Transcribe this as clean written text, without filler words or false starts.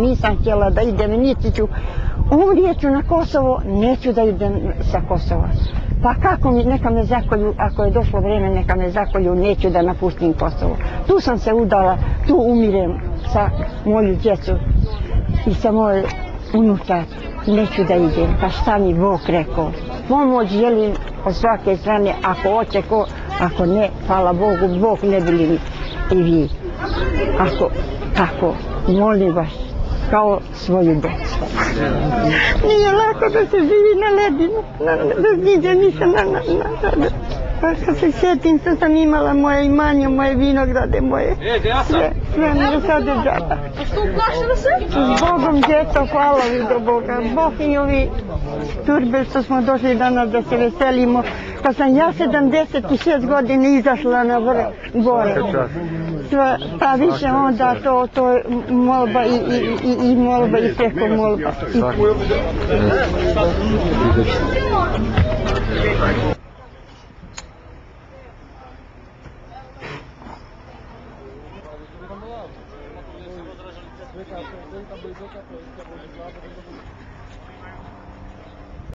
Nisam htjela da idem, niti ću, umrijeću na Kosovo, neću da idem sa Kosova. Pa kako mi, neka me zakolju, ako je došlo vrijeme, neka me zakolju, neću da napustim Kosovo. Tu sam se udala, tu umirem sa moju djecu i sa moje unučad. Neću da idem, pa šta mi Bog rekao. Pomoć želim od svake strane, ako hoće ko, ako ne, hvala Bogu, Bog ne bili mi i vi. Ako, tako, molim vas, kao svoju djecu. Nije lako da se živi na ledinu, da niđe nisam pa kad se sjetim što sam imala moje imanje, moje vinograde, moje sve mi je sada džaba. A što uplašila se? S Bogom djeco, hvala vi do Boga. Bog i ovi turbe što smo došli danas da se veselimo. Kad sam ja 76 godina izašla na gore. Pa više onda to je molba i molba i preko molba.